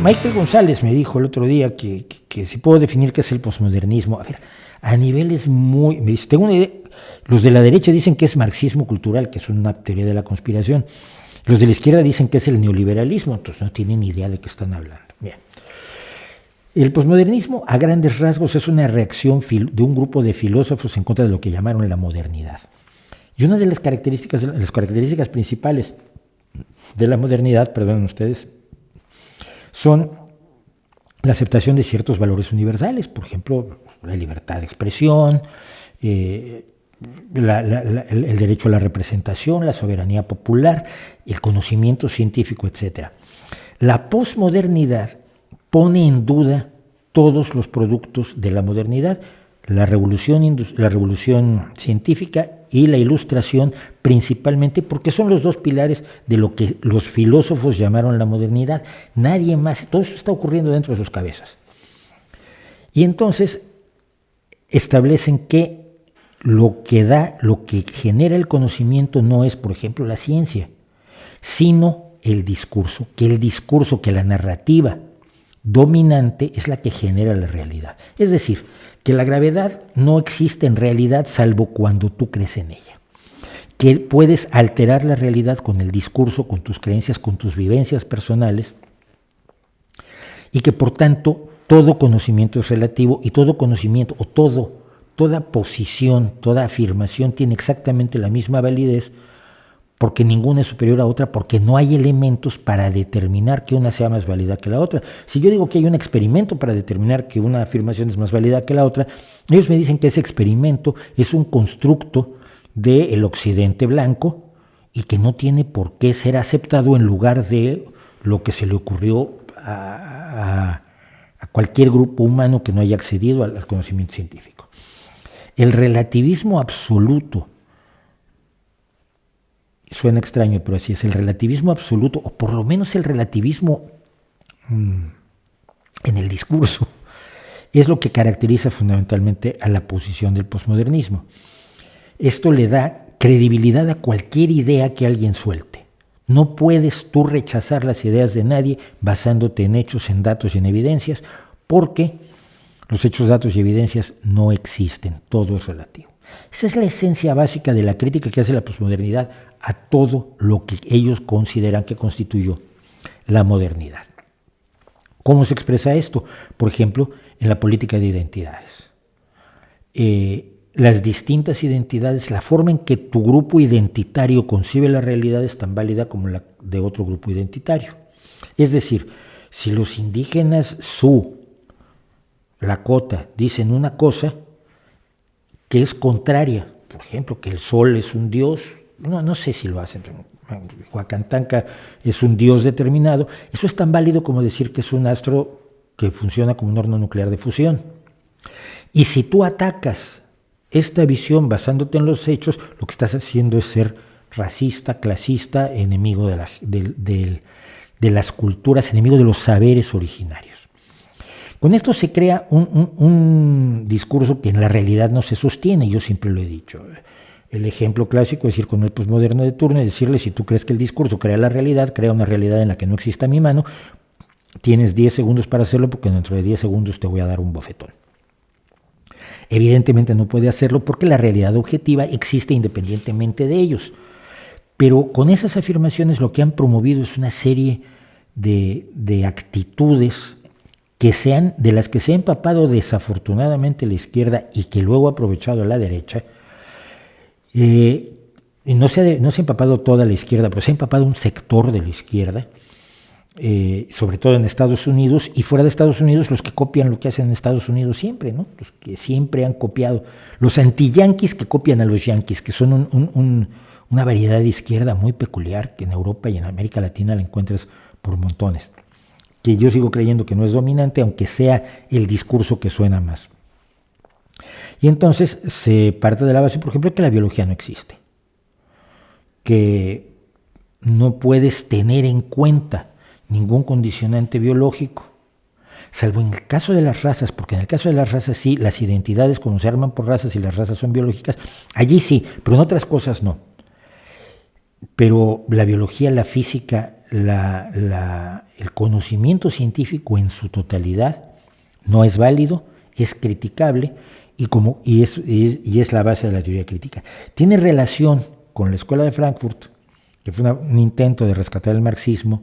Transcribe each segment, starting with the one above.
Michael González me dijo el otro día que si puedo definir qué es el posmodernismo. A ver, a niveles muy... Tengo una idea. Los de la derecha dicen que es marxismo cultural, que es una teoría de la conspiración. Los de la izquierda dicen que es el neoliberalismo, entonces no tienen ni idea de qué están hablando. Bien. El posmodernismo, a grandes rasgos, es una reacción de un grupo de filósofos en contra de lo que llamaron la modernidad. Y una de las características principales de la modernidad, perdonen ustedes, son la aceptación de ciertos valores universales, por ejemplo, la libertad de expresión, el derecho a la representación, la soberanía popular, el conocimiento científico, etc. La posmodernidad pone en duda todos los productos de la modernidad, la revolución científica y la ilustración, principalmente porque son los dos pilares de lo que los filósofos llamaron la modernidad. Nadie más, todo eso está ocurriendo dentro de sus cabezas. Y entonces establecen que lo que genera el conocimiento no es, por ejemplo, la ciencia, sino el discurso, que la narrativa dominante es la que genera la realidad. Es decir, que la gravedad no existe en realidad salvo cuando tú crees en ella. Que puedes alterar la realidad con el discurso, con tus creencias, con tus vivencias personales, y que por tanto todo conocimiento es relativo y todo conocimiento o toda posición, toda afirmación tiene exactamente la misma validez, porque ninguna es superior a otra, porque no hay elementos para determinar que una sea más válida que la otra. Si yo digo que hay un experimento para determinar que una afirmación es más válida que la otra, ellos me dicen que ese experimento es un constructo del occidente blanco y que no tiene por qué ser aceptado en lugar de lo que se le ocurrió a cualquier grupo humano que no haya accedido al conocimiento científico. El relativismo absoluto, suena extraño, pero así es, el relativismo absoluto, o por lo menos el relativismo en el discurso, es lo que caracteriza fundamentalmente a la posición del posmodernismo. Esto le da credibilidad a cualquier idea que alguien suelte. No puedes tú rechazar las ideas de nadie basándote en hechos, en datos y en evidencias, porque los hechos, datos y evidencias no existen, todo es relativo. Esa es la esencia básica de la crítica que hace la posmodernidad a todo lo que ellos consideran que constituyó la modernidad. ¿Cómo se expresa esto? Por ejemplo, en la política de identidades. Las distintas identidades, la forma en que tu grupo identitario concibe la realidad es tan válida como la de otro grupo identitario. Es decir, si los indígenas Lakota dicen una cosa que es contraria, por ejemplo, que el sol es un dios, no sé si lo hacen, Huacantanca es un dios determinado, eso es tan válido como decir que es un astro que funciona como un horno nuclear de fusión. Y si tú atacas esta visión basándote en los hechos, lo que estás haciendo es ser racista, clasista, enemigo de las culturas, enemigo de los saberes originarios. Con esto se crea un discurso que en la realidad no se sostiene, yo siempre lo he dicho. El ejemplo clásico es ir con el posmoderno de turno y decirle, si tú crees que el discurso crea la realidad, crea una realidad en la que no exista mi mano, tienes 10 segundos para hacerlo porque dentro de 10 segundos te voy a dar un bofetón. Evidentemente no puede hacerlo porque la realidad objetiva existe independientemente de ellos. Pero con esas afirmaciones lo que han promovido es una serie de actitudes de las que se ha empapado desafortunadamente la izquierda y que luego ha aprovechado la derecha. No se ha empapado toda la izquierda, pero se ha empapado un sector de la izquierda, sobre todo en Estados Unidos, y fuera de Estados Unidos los que copian lo que hacen en Estados Unidos siempre, ¿no? Los que siempre han copiado, los anti-yanquis que copian a los yanquis, que son una variedad de izquierda muy peculiar que en Europa y en América Latina la encuentras por montones, que yo sigo creyendo que no es dominante, aunque sea el discurso que suena más. Y entonces se parte de la base, por ejemplo, que la biología no existe, que no puedes tener en cuenta ningún condicionante biológico, salvo en el caso de las razas, porque en el caso de las razas sí, las identidades cuando se arman por razas y las razas son biológicas, allí sí, pero en otras cosas no. Pero la biología, la física, el conocimiento científico en su totalidad no es válido, es criticable y es la base de la teoría crítica. Tiene relación con la Escuela de Frankfurt, que fue un intento de rescatar el marxismo,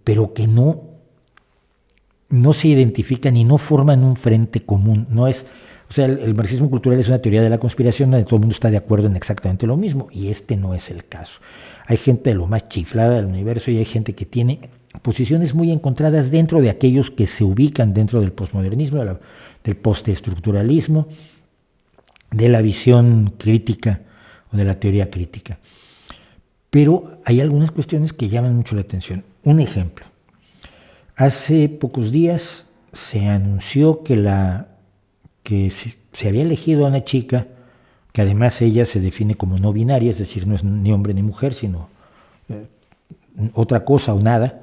pero que no se identifican y no forman un frente común. No es, o sea, el marxismo cultural es una teoría de la conspiración donde todo el mundo está de acuerdo en exactamente lo mismo, y este no es el caso. Hay gente de lo más chiflada del universo y hay gente que tiene posiciones muy encontradas dentro de aquellos que se ubican dentro del posmodernismo, del postestructuralismo, de la visión crítica o de la teoría crítica. Pero hay algunas cuestiones que llaman mucho la atención. Un ejemplo. Hace pocos días se anunció que se había elegido a una chica, que además ella se define como no binaria, es decir, no es ni hombre ni mujer, sino otra cosa o nada,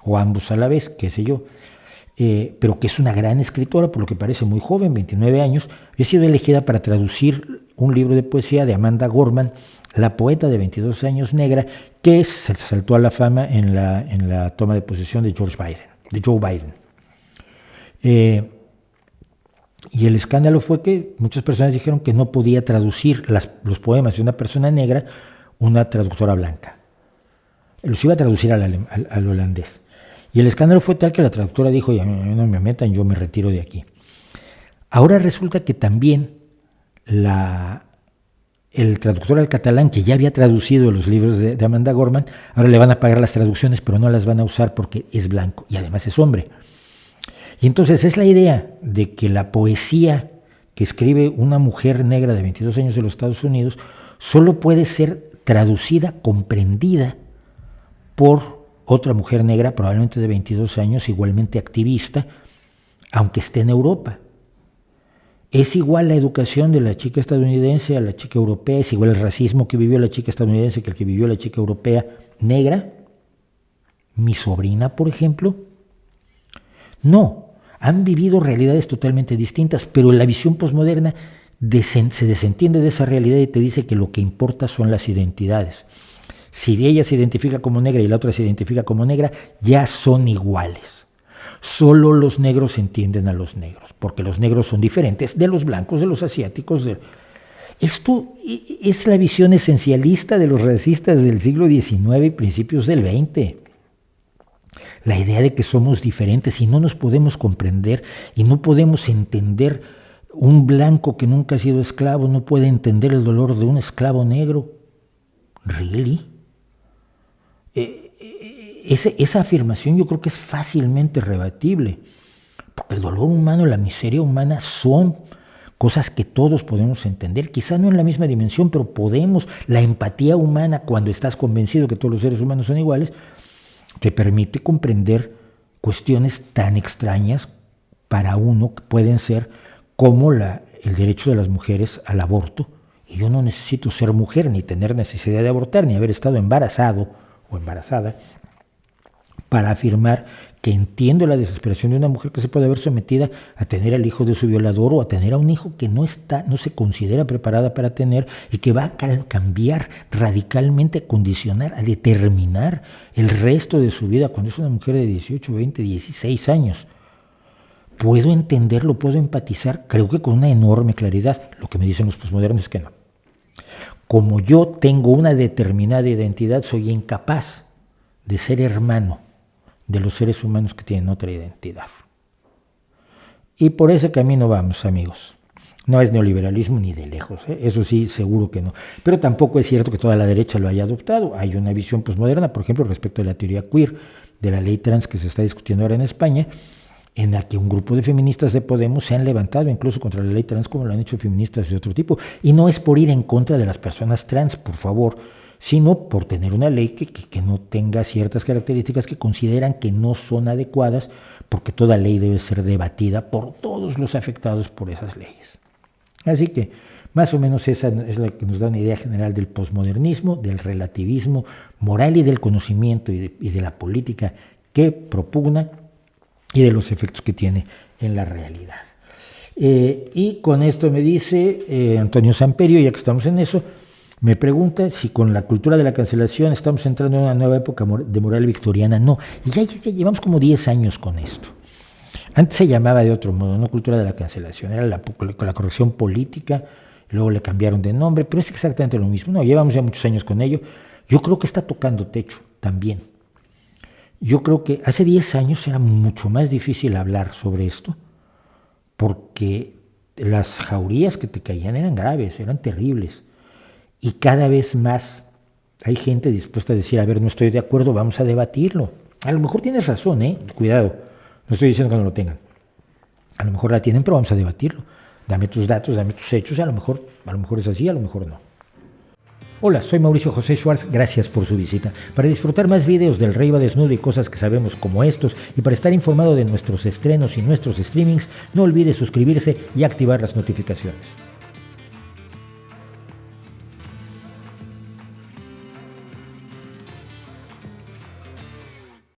o ambos a la vez, qué sé yo, pero que es una gran escritora, por lo que parece muy joven, 29 años, había sido elegida para traducir un libro de poesía de Amanda Gorman, la poeta de 22 años negra, que se saltó a la fama en la toma de posesión de Joe Biden. Y el escándalo fue que muchas personas dijeron que no podía traducir los poemas de una persona negra una traductora blanca. Los iba a traducir al holandés. Y el escándalo fue tal que la traductora dijo, ya no me metan, yo me retiro de aquí. Ahora resulta que también el traductor al catalán, que ya había traducido los libros de Amanda Gorman, ahora le van a pagar las traducciones, pero no las van a usar porque es blanco y además es hombre. Y entonces es la idea de que la poesía que escribe una mujer negra de 22 años de los Estados Unidos solo puede ser traducida, comprendida por otra mujer negra, probablemente de 22 años, igualmente activista, aunque esté en Europa. Es igual la educación de la chica estadounidense a la chica europea, es igual el racismo que vivió la chica estadounidense que el que vivió la chica europea negra. Mi sobrina, por ejemplo, no. Han vivido realidades totalmente distintas, pero la visión posmoderna se desentiende de esa realidad y te dice que lo que importa son las identidades. Si ella se identifica como negra y la otra se identifica como negra, ya son iguales. Solo los negros entienden a los negros, porque los negros son diferentes de los blancos, de los asiáticos. Esto es la visión esencialista de los racistas del siglo XIX y principios del XX. La idea de que somos diferentes y no nos podemos comprender y no podemos entender. Un blanco que nunca ha sido esclavo no puede entender el dolor de un esclavo negro. ¿Really? Esa afirmación yo creo que es fácilmente rebatible, porque el dolor humano, la miseria humana son cosas que todos podemos entender, quizá no en la misma dimensión, pero podemos. La empatía humana, cuando estás convencido que todos los seres humanos son iguales, te permite comprender cuestiones tan extrañas para uno que pueden ser como el derecho de las mujeres al aborto. Y yo no necesito ser mujer, ni tener necesidad de abortar, ni haber estado embarazado o embarazada para afirmar que entiendo la desesperación de una mujer que se puede ver sometida a tener al hijo de su violador o a tener a un hijo que no se considera preparada para tener y que va a cambiar radicalmente, a condicionar, a determinar el resto de su vida cuando es una mujer de 18, 20, 16 años. Puedo entenderlo, puedo empatizar, creo que con una enorme claridad. Lo que me dicen los posmodernos es que no. Como yo tengo una determinada identidad, soy incapaz de ser hermano de los seres humanos que tienen otra identidad. Y por ese camino vamos, amigos. No es neoliberalismo ni de lejos, eso sí, seguro que no. Pero tampoco es cierto que toda la derecha lo haya adoptado. Hay una visión posmoderna, por ejemplo, respecto a la teoría queer, de la ley trans que se está discutiendo ahora en España, en la que un grupo de feministas de Podemos se han levantado incluso contra la ley trans, como lo han hecho feministas de otro tipo. Y no es por ir en contra de las personas trans, por favor, sino por tener una ley que no tenga ciertas características que consideran que no son adecuadas, porque toda ley debe ser debatida por todos los afectados por esas leyes. Así que más o menos esa es la que nos da una idea general del posmodernismo, del relativismo moral y del conocimiento y de la política que propugna y de los efectos que tiene en la realidad. Y con esto me dice Antonio Samperio, ya que estamos en eso, Me pregunta si con la cultura de la cancelación estamos entrando en una nueva época de moral victoriana. No, y ya llevamos como 10 años con esto. Antes se llamaba de otro modo, no cultura de la cancelación, era la corrección política, y luego le cambiaron de nombre, pero es exactamente lo mismo. No, llevamos ya muchos años con ello. Yo creo que está tocando techo también. Yo creo que hace 10 años era mucho más difícil hablar sobre esto, porque las jaurías que te caían eran graves, eran terribles. Y cada vez más hay gente dispuesta a decir, a ver, no estoy de acuerdo, vamos a debatirlo. A lo mejor tienes razón, cuidado, no estoy diciendo que no lo tengan. A lo mejor la tienen, pero vamos a debatirlo. Dame tus datos, dame tus hechos, y a lo mejor es así, a lo mejor no. Hola, soy Mauricio José Schwartz, gracias por su visita. Para disfrutar más videos del Rey va desnudo y cosas que sabemos como estos, y para estar informado de nuestros estrenos y nuestros streamings, no olvide suscribirse y activar las notificaciones.